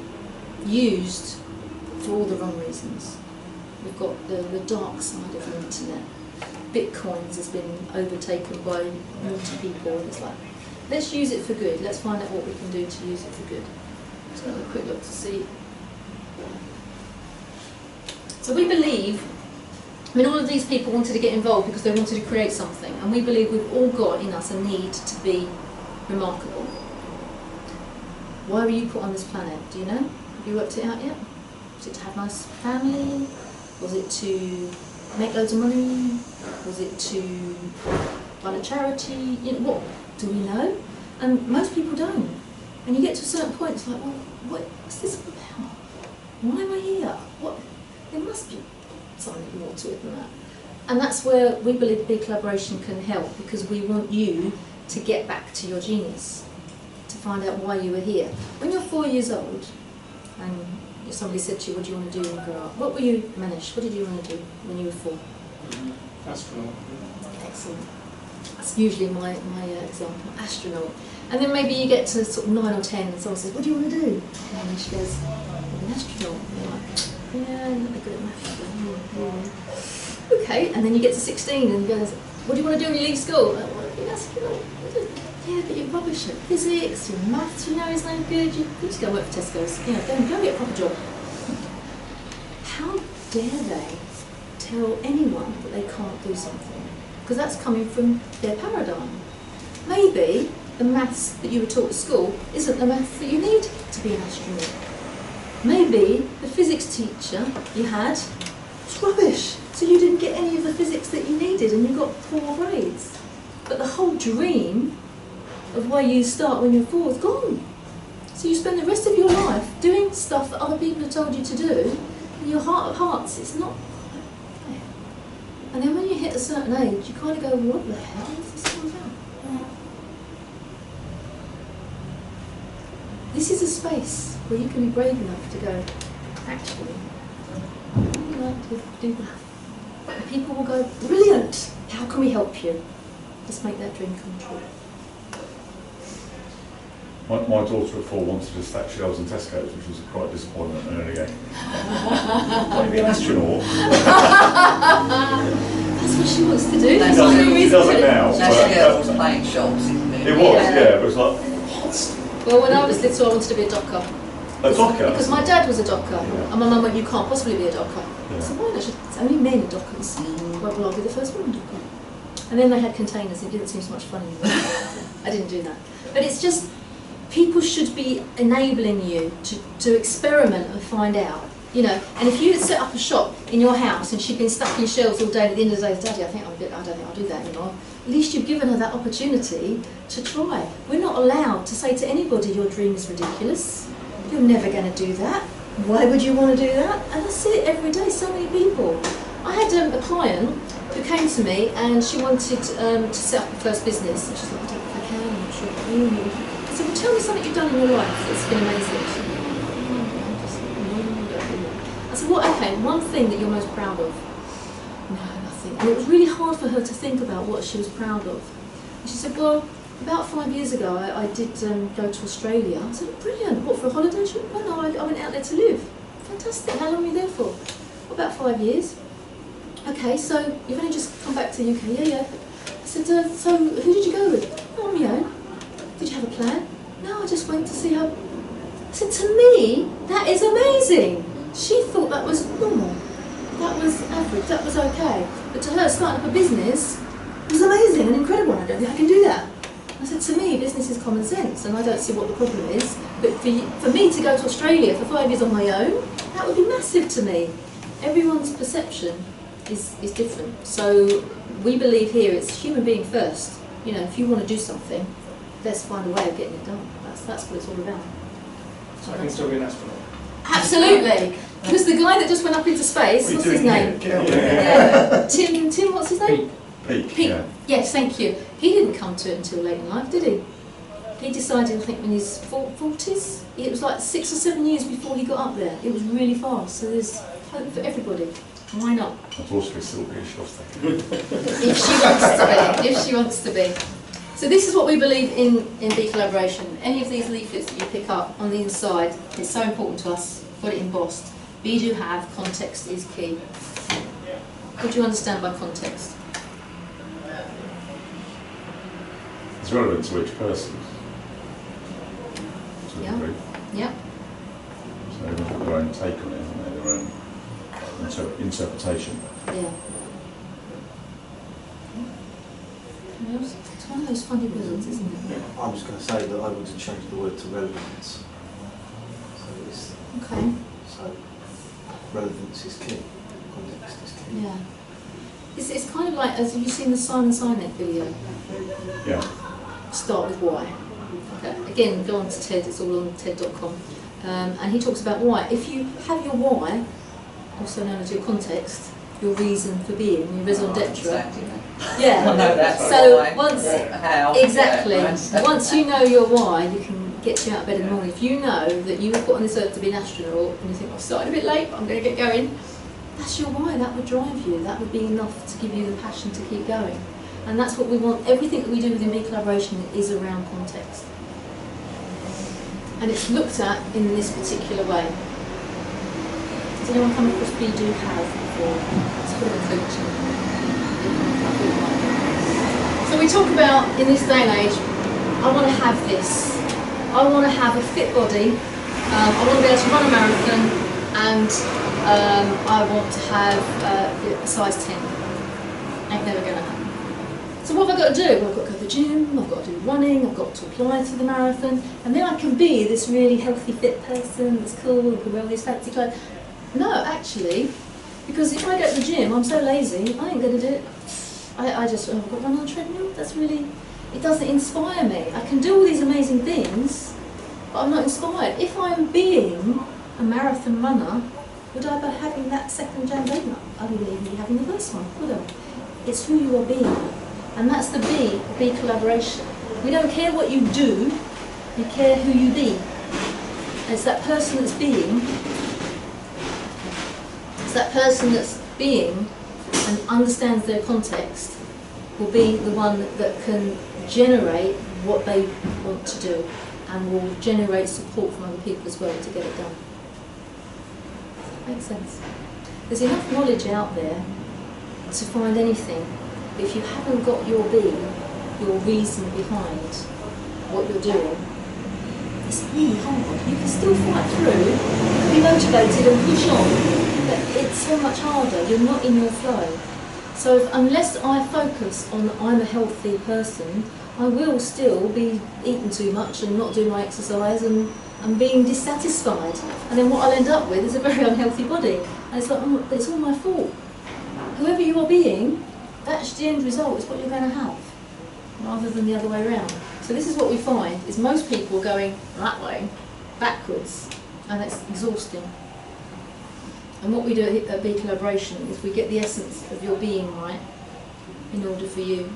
used for all the wrong reasons. We've got the dark side of the internet. Bitcoins has been overtaken by naughty people, and it's like, let's use it for good. Let's find out what we can do to use it for good. Just have a quick look to see. So we believe, I mean, all of these people wanted to get involved because they wanted to create something, and we believe we've all got in us a need to be remarkable. Why were you put on this planet? Do you know? Have you worked it out yet? Was it to have a nice family? Was it to make loads of money? Was it to run a charity? You know, what do we know? And most people don't. And you get to a certain point, it's like, well, what's this all about? Why am I here? What? There must be something more to it than that. And that's where we believe BeCollaboration can help, because we want you to get back to your genius, to find out why you were here. When you're 4 years old, and somebody said to you, what do you want to do when you grow up? What were you, Manish, what did you want to do when you were 4? Astronaut. Excellent. That's usually my example, astronaut. And then maybe you get to sort of 9 or 10 and someone says, what do you want to do? And Manish goes, I'm an astronaut. And you're like, yeah, I'm not good at maths. Okay, and then you get to 16 and goes, what do you want to do when you leave school? I want to be an astronaut. Yeah, but you're rubbish at physics, your maths, you know, is no good. You just go work for Tesco's. You know, go get a proper job. How dare they tell anyone that they can't do something? Because that's coming from their paradigm. Maybe the maths that you were taught at school isn't the maths that you need to be an astronaut. Maybe the physics teacher you had was rubbish, So you didn't get any of the physics that you needed and you got poor grades. But the whole dream of where you start when you're 4 is gone. So you spend the rest of your life doing stuff that other people have told you to do, and your heart of hearts, it's not fair. And then when you hit a certain age, you kind of go, what the hell is this all about? This is a space where you can be brave enough to go, actually, I would like to do that. And people will go, brilliant, how can we help you? Let's make that dream come true. My daughter at 4 wanted to stack shelves in Tesco's, which was quite a disappointment at an early age. Want to be an astronaut? That's what she wants to do. That's There's no She reason does it to. now. That's girls playing shops, isn't it? It was, yeah. It was like, what? Well, when I was little, I wanted to be a docker. A docker? Because my dad was a docker, Yeah. and my mum went, you can't possibly be a docker. Yeah. So why not? It's only men are dockers. Well, I'll be the first woman docker. And then they had containers, it didn't seem so much fun anymore. I didn't do that. But it's just, people should be enabling you to experiment and find out. You know, and if you had set up a shop in your house and she'd been stuck in shelves all day, and at the end of the day, Daddy, I don't think I'll do that anymore. At least you've given her that opportunity to try. We're not allowed to say to anybody, your dream is ridiculous. You're never going to do that. Why would you want to do that? And I see it every day, so many people. I had a client who came to me and she wanted to set up her first business. And she's like, I don't know if I can, I'm not sure. I said, well, tell me something you've done in your life that's been amazing. She said, I said, well, okay, one thing that you're most proud of? No, nothing. And it was really hard for her to think about what she was proud of. And she said, well, about 5 years ago, I did go to Australia. I said, brilliant. What, for a holiday trip? Oh, no, I went out there to live. Fantastic. How long were you there for? Well, about 5 years. Okay, so you've only just come back to the UK. Yeah. I said, so who did you go with? Oh, on my own. Did you have a plan? No, I just went to see how... I said, to me, that is amazing. She thought that was normal. That was average. That was okay. But to her, starting up a business was amazing and incredible. I don't think I can do that. I said, to me, business is common sense, and I don't see what the problem is. But for me to go to Australia for 5 years on my own, that would be massive to me. Everyone's perception is different. So we believe here it's human being first. You know, if you want to do something, let's find a way of getting it done. That's what it's all about. So I can still be an astronaut. Absolutely. Because the guy that just went up into space, what's his name? Tim, what's his name? Peak. Yeah. Yes, thank you. He didn't come to it until late in life, did he? He decided, I think, in his 40s. It was like 6 or 7 years before he got up there. It was really fast. So there's hope for everybody. Why not? I'd also be still be a shop stacker. If she wants to be. If she wants to be. So this is what we believe in BeCollaboration. Any of these leaflets that you pick up on the inside, it's so important to us. Got it embossed. Be do have, context is key. What do you understand by context? It's relevant to each person. To a Yeah. degree. Yeah. So they've got their own take on it, haven't they? Their own interpretation. Yeah. It's one of those funny words, isn't it? I was going to say that I would have changed the word to relevance. Okay. So relevance is key, context is key. Yeah. It's kind of like, as you've seen the Simon Sinek video. Yeah. Start with why. Okay. Again, go on to TED, it's all on TED.com. And he talks about why. If you have your why, also known as your context, your reason for being, your raison d'etre. Yeah. I know that. So Why, once, how, exactly, yeah, once you know your why, you can get you out of bed in the morning. If you know that you were put on this earth to be an astronaut, and you think, I've started a bit late, but I'm going to get going, that's your why. That would drive you. That would be enough to give you the passion to keep going. And that's what we want. Everything that we do within BeCollaboration is around context. And it's looked at in this particular way. Has anyone come across Be Do Have before? It's a bit of a coaching. So we talk about, in this day and age, I want to have this. I want to have a fit body. I want to be able to run a marathon, and I want to have a size 10. Ain't never going to happen. So what have I got to do? Well, I've got to go to the gym, I've got to do running, I've got to apply to the marathon, and then I can be this really healthy, fit person that's cool, who can wear all these fancy clothes. No, actually, Because if I go to the gym, I'm so lazy, I ain't going to do it. I've got to run on a treadmill. That's really, it doesn't inspire me. I can do all these amazing things, but I'm not inspired. If I'm being a marathon runner, would I be having that second jam donut? I wouldn't even be having the first one, would I? It's who you are being. And that's the be collaboration. We don't care what you do, we care who you be. And it's that person that's being, and understands their context will be the one that can generate what they want to do and will generate support from other people as well to get it done. Makes sense. There's enough knowledge out there to find anything, but if you haven't got your reason behind what you're doing, it's really hard. You can still fight through, you can be motivated and push on, but it's so much harder. You're not in your flow. So unless I focus on I'm a healthy person, I will still be eating too much and not doing my exercise and being dissatisfied. And then what I'll end up with is a very unhealthy body. And it's like, oh, it's all my fault. Whoever you are being, that's the end result, is what you're going to have, rather than the other way around. So this is what we find, is most people are going that way, backwards, and it's exhausting. And what we do at BeCollaboration is we get the essence of your being right in order for you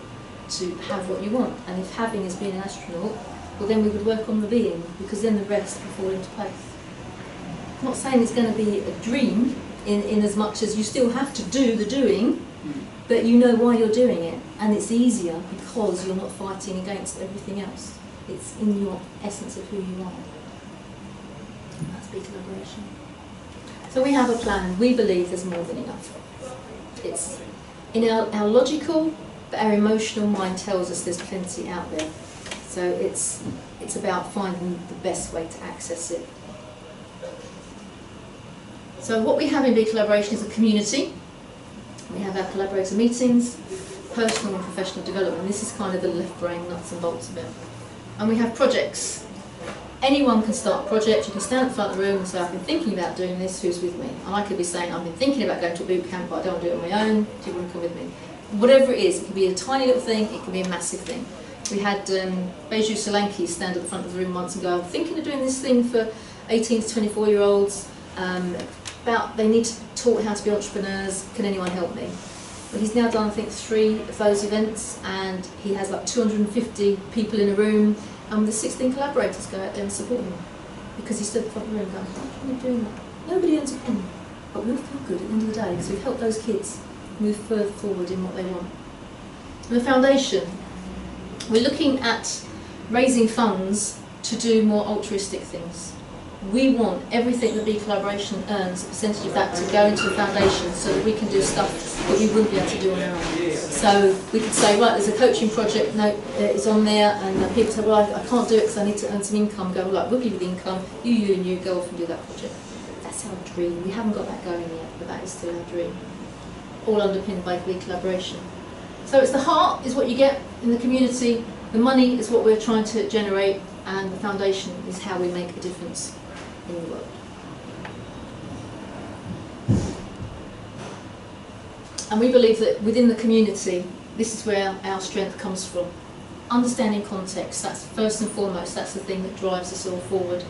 to have what you want. And if having is being an astronaut, well then we would work on the being, because then the rest will fall into place. I'm not saying it's going to be a dream in as much as you still have to do the doing, but you know why you're doing it, and it's easier because you're not fighting against everything else. It's in your essence of who you are. And that's BeCollaboration. So we have a plan. We believe there's more than enough. It's in our logical, but our emotional mind tells us there's plenty out there. So it's about finding the best way to access it. So what we have in BeCollaboration is a community. We have our collaborator meetings, personal and professional development. This is kind of the left brain nuts and bolts of it. And we have projects. Anyone can start a project. You can stand at the front of the room and say, I've been thinking about doing this, who's with me? And I could be saying, I've been thinking about going to a boot camp, but I don't want to do it on my own, do you want to come with me? Whatever it is, it can be a tiny little thing, it can be a massive thing. We had Beju Solanki stand at the front of the room once and go, I'm thinking of doing this thing for 18 to 24-year-olds, about they need to taught how to be entrepreneurs, can anyone help me? Well, he's now done, I think, 3 of those events, and he has like 250 people in a room, and the 16 collaborators go out there and support him, because he stood at the front of the room going, how can we do that? Nobody earns a penny, but we'll feel good at the end of the day, because we've helped those kids move further forward in what they want. And the foundation, we're looking at raising funds to do more altruistic things. We want everything that BeCollaboration earns, a percentage of that, to go into a foundation so that we can do stuff that we wouldn't be able to do on our own. So we could say, right, there's a coaching project note is on there, and people say, well, I can't do it because I need to earn some income. Go, well, like, we'll give you the income, you and you go off and do that project. That's our dream. We haven't got that going yet, but that is still our dream. All underpinned by BeCollaboration. So it's the heart is what you get in the community, the money is what we're trying to generate, and the foundation is how we make a difference in the world. And we believe that within the community, this is where our strength comes from. Understanding context, that's first and foremost, that's the thing that drives us all forward.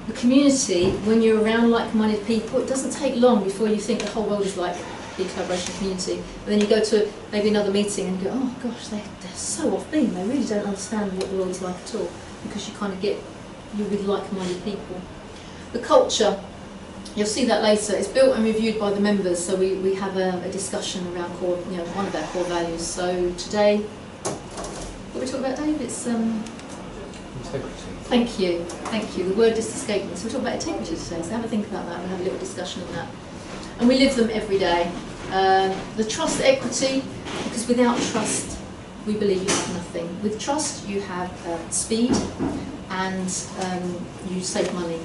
The community, when you're around like-minded people, it doesn't take long before you think the whole world is like BeCollaboration community. And then you go to maybe another meeting and you go, oh gosh, they're so off-beam, they really don't understand what the world is like at all, because you kind of get, you're with like-minded people. The culture, you'll see that later, it's built and reviewed by the members, so we have a discussion around core, one of our core values. So today, what are we talking about, Dave? It's integrity. Thank you, the word just escaped me. So we're talking about integrity today, so have a think about that, we'll have a little discussion on that. And we live them every day. The trust equity, because without trust, we believe you have nothing. With trust, you have speed, and you save money.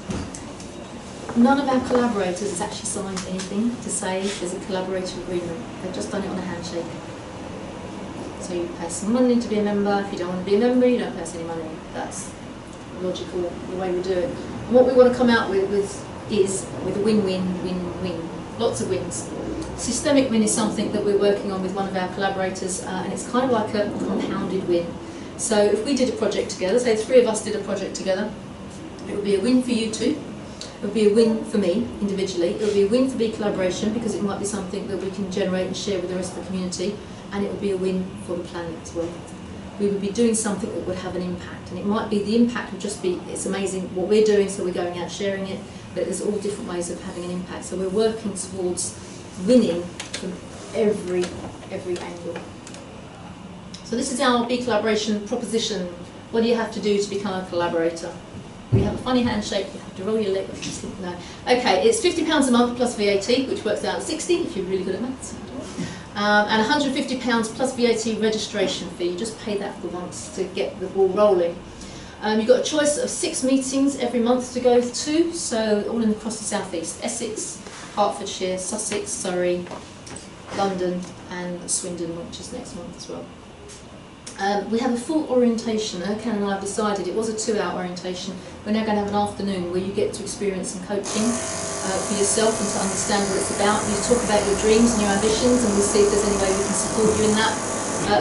None of our collaborators has actually signed anything to say there's a collaborator agreement. They've just done it on a handshake. So you pay some money to be a member. If you don't want to be a member, you don't pay us any money. That's logical, the way we do it. And what we want to come out with is a win-win-win-win. Lots of wins. Systemic win is something that we're working on with one of our collaborators, and it's kind of like a compounded win. So if we did a project together, say 3 of us did a project together, it would be a win for you two, it would be a win for me individually, it would be a win for BeCollaboration because it might be something that we can generate and share with the rest of the community, and it would be a win for the planet as well. We would be doing something that would have an impact, and it might be, the impact would just be, it's amazing what we're doing, so we're going out sharing it, but there's all different ways of having an impact. So we're working towards winning from every angle. So this is our BeCollaboration proposition. What do you have to do to become a collaborator? We have a funny handshake, you have to roll your leg, no. Okay, it's £50 a month plus VAT, which works out at 60 if you're really good at maths. And £150 plus VAT registration fee. You just pay that for once to get the ball rolling. You've got a choice of 6 meetings every month to go to, so all across the South East: Essex, Hertfordshire, Sussex, Surrey, London and Swindon, which is next month as well. We have a full orientation. Erkan and I have decided it was a 2-hour orientation. We're now going to have an afternoon where you get to experience some coaching for yourself and to understand what it's about. You talk about your dreams and your ambitions, and we'll see if there's any way we can support you in that,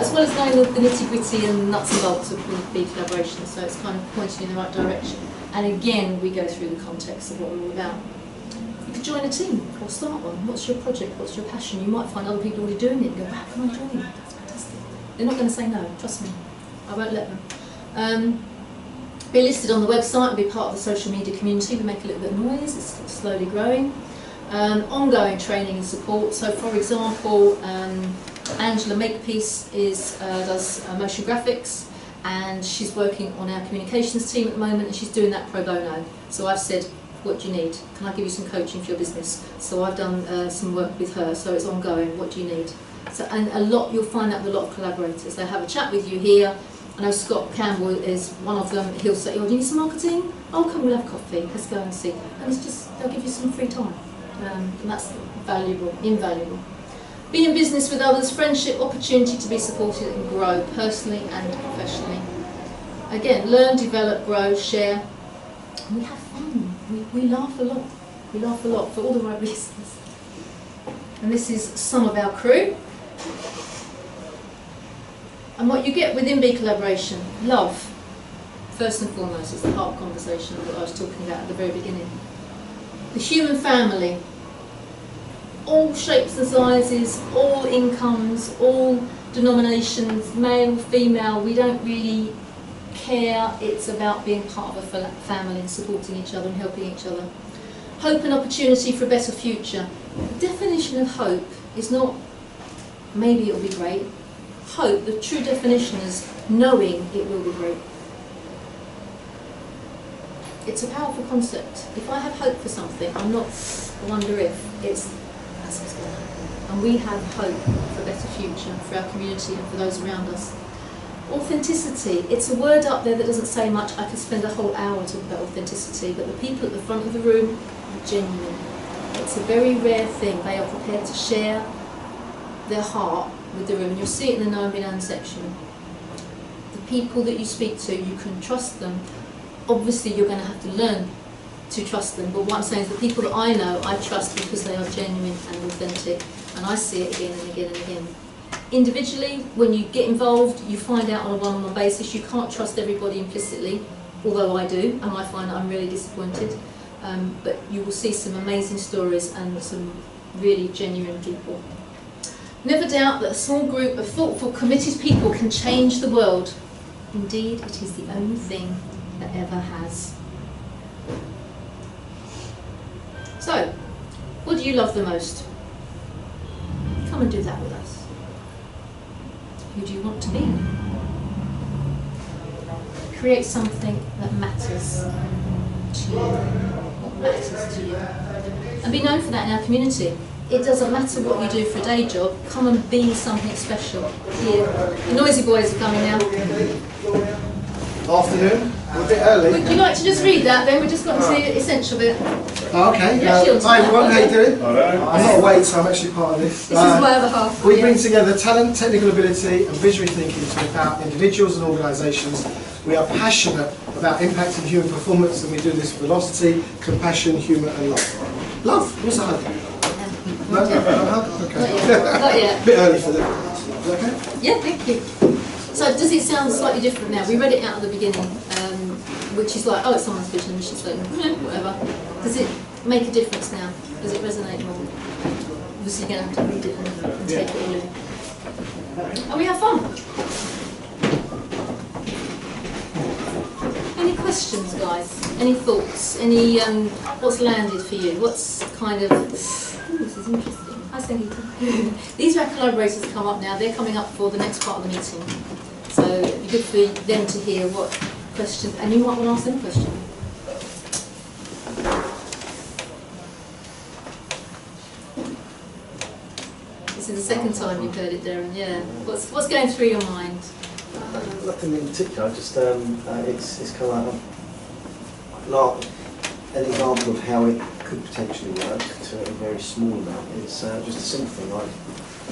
as well as knowing the nitty-gritty and nuts and bolts of BeCollaboration. So it's kind of pointing in the right direction. And again, we go through the context of what we're all about. You could join a team or start one. What's your project? What's your passion? You might find other people already doing it and go, how can I join? That's fantastic. They're not going to say no, trust me. I won't let them. Be listed on the website and be part of the social media community. We make a little bit of noise, it's slowly growing. Ongoing training and support. So for example, Angela Makepeace does motion graphics, and she's working on our communications team at the moment, and she's doing that pro bono. So I've said, what do you need? Can I give you some coaching for your business? So I've done some work with her, so it's ongoing. What do you need? So, and you'll find that with a lot of collaborators. They have a chat with you here. I know Scott Campbell is one of them. He'll say, oh, do you need some marketing? Oh, come, we'll have coffee. Let's go and see. And it's just, they'll give you some free time. And that's valuable, invaluable. Be in business with others, friendship, opportunity to be supported and grow personally and professionally. Again, learn, develop, grow, share. And we have fun. We laugh a lot. We laugh a lot for all the right reasons. And this is some of our crew. And what you get within BeCollaboration, love, first and foremost, is the heart conversation that I was talking about at the very beginning. The human family, all shapes and sizes, all incomes, all denominations, male, female, we don't really care. It's about being part of a family and supporting each other and helping each other. Hope and opportunity for a better future. The definition of hope is not maybe it'll be great. Hope, the true definition is knowing it will be great. It's a powerful concept. If I have hope for something, I'm not I wonder if, it's that's what's going to happen. And we have hope for a better future for our community and for those around us. Authenticity, it's a word up there that doesn't say much. I could spend a whole hour talking about authenticity, but the people at the front of the room are genuine. It's a very rare thing. They are prepared to share their heart with the room, and you'll see it in the known be known section. The people that you speak to, you can trust them. Obviously you're going to have to learn to trust them, but what I'm saying is the people that I know, I trust because they are genuine and authentic, and I see it again and again and again. Individually, when you get involved, you find out on a one-on-one basis. You can't trust everybody implicitly, although I do, and I find that I'm really disappointed. But you will see some amazing stories and some really genuine people. Never doubt that a small group of thoughtful, committed people can change the world. Indeed, it is the only thing that ever has. So, what do you love the most? Come and do that with us. Who do you want to be? Create something that matters to you. What matters to you? And be known for that in our community. It doesn't matter what you do for a day job, come and be something special here. The noisy boys are coming now. Afternoon, we're a bit early. Would you like to just read that then? We've just got to the essential bit. Oh, okay, Yeah, hi everyone, how you doing? Hello. I'm not awake, so I'm actually part of this. This is my other half. We bring together talent, technical ability and visionary thinking to empower individuals and organisations. We are passionate about impacting human performance, and we do this with velocity, compassion, humour and love. Love, what's that? No, okay. Not yet. Not yet. A bit early for that. Is that okay? Yeah, thank you. So does it sound slightly different now? We read it out at the beginning, which is like, oh, it's someone's vision mission statement, whatever. Does it make a difference now? Does it resonate more? Obviously you're going to have to read it and take it all in. And we have fun. Any questions, guys? Any thoughts? Any, what's landed for you? What's kind of, ooh, this is interesting. Hi, Sangeeta. These collaborators come up now. They're coming up for the next part of the meeting. So it'd be good for them to hear what questions, and you might want to ask them a question. This is the second time you've heard it, Darren. Yeah. What's going through your mind? Nothing in particular. Just it's kind of like an example of how it could potentially work to a very small amount. It's just a simple thing. I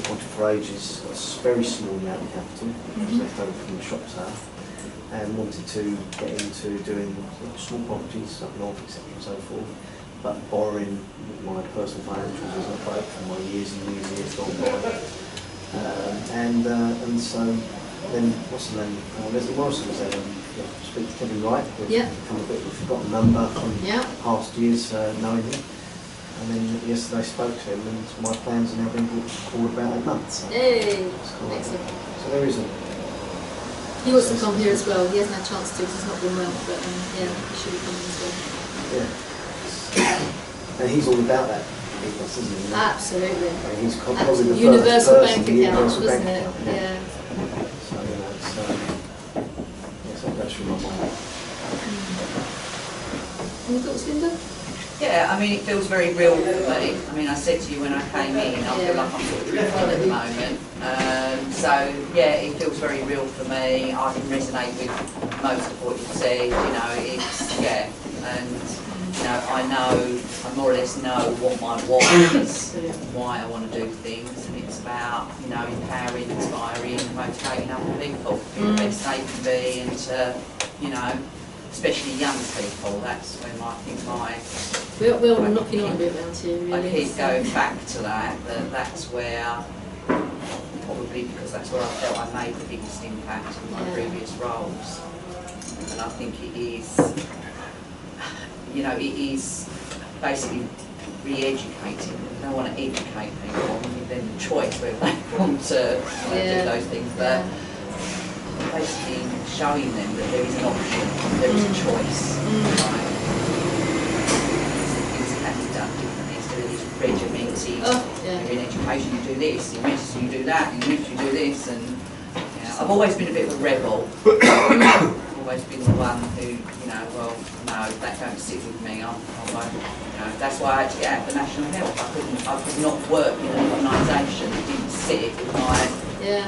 wanted for ages a very small amount of capital, left over from the shop sale, and wanted to get into doing small properties up north, etc. and so forth, but borrowing my personal financials as I broke from my years and years gone by. And so then, what's the name? Leslie Morrison was there. Speak to Kevin Wright, who's become a bit of a forgotten number from past years knowing him. And then yesterday I spoke to him, and my plans are now being brought forward about a month. So, hey, excellent. So there is a. He wants to come here as well. He hasn't had a chance to because he's not been well, but yeah, he should be coming as well. Yeah. And he's all about that ethos, isn't he? Absolutely. I mean, he's probably the universal first bank person, account, universal wasn't bank it? account, Yeah. So, you know, it's, so that's from my mind. Any thoughts, Linda? Yeah, I mean, it feels very real for me. I mean, I said to you when I came in, I feel like I'm sort of drifting at the moment. So, yeah, it feels very real for me. I can resonate with most of what you've said, you know, it's, yeah. And, you know, I more or less know what my why is, why I want to do things. And it's about, you know, empowering, inspiring, motivating other people to be the best they can be and to, you know, especially young people, that's when I think we're all knocking on a bit around here, really. I keep going back to that's where, probably because that's where I felt I made the biggest impact in my previous roles. And I think it is, you know, it is basically re-educating. I don't want to educate people, I want to give them the choice whether they want to do those things. But basically showing them that there is an option, there is a choice. Right? Things can be done differently instead of these regimented. You're in education, you do this, in medicine you do that, in music you do this, and you know, I've always been a bit of a rebel. I've always been the one who, you know, well, no, that don't sit with me. I won't. You know, that's why I had to get out of the National Health. I could not work in an organisation that didn't sit with my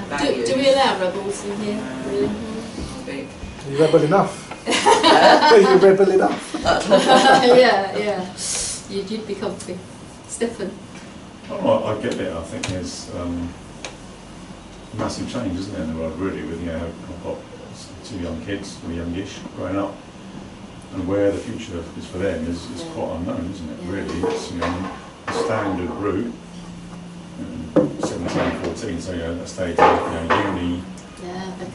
values. Do we allow rebels in here? Really? Are you rebel enough? Are you rebel enough? yeah. You'd be comfy. Stefan? Oh, I get it. I think there's massive change, isn't there, in the world, really, with, you know, I've got 2 young kids, or youngish, growing up, and where the future is for them is quite unknown, isn't it, really? It's, you know, the standard route, 17, 14, so, you know, that stage of, you know, uni,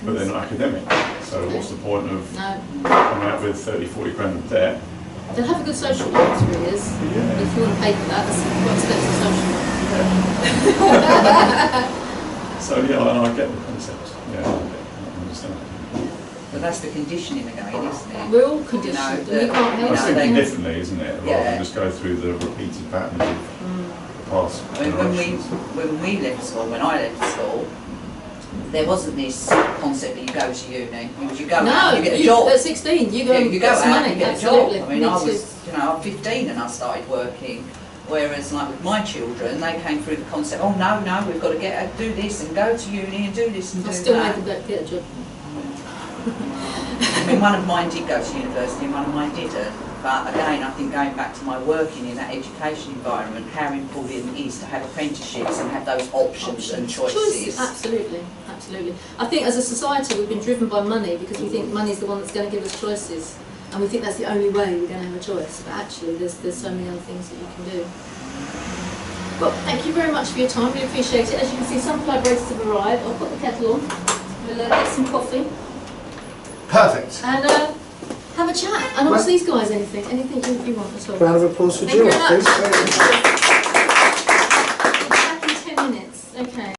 but they're not academic. So what's the point of coming out with 30, 40 grand of debt? They'll have a good social life, 3 years. Yeah. If you want to pay for that, that's quite expensive social life. So yeah, I get the concept. Yeah, I understand. But that's the conditioning again, isn't it? We're all conditioned. You know, you can't help I was it. thinking differently, isn't it? Rather than just go through the repeated patterns of the past. I mean, when we left school, when I left school, there wasn't this concept that you go to uni. You go out, you get a job. At 16, you go out, get some money. you get Absolutely. a job. I mean, I was, you know, I'm 15 and I started working. Whereas, like with my children, they came through the concept, oh no, we've got to do this and go to uni and do this and do that. I still make them get a job. I mean, one of mine did go to university and one of mine didn't. But again, I think going back to my working in that education environment, how important it is to have apprenticeships and have those options and choices. Absolutely. I think as a society we've been driven by money because we think money is the one that's going to give us choices. And we think that's the only way we're going to have a choice. But actually there's so many other things that you can do. Well, thank you very much for your time. We appreciate it. As you can see, some collaborators have arrived. I'll put the kettle on. We'll get some coffee. Perfect. And have a chat. And ask these guys anything you want at all. Round of applause for Thank you Gill, very much. please.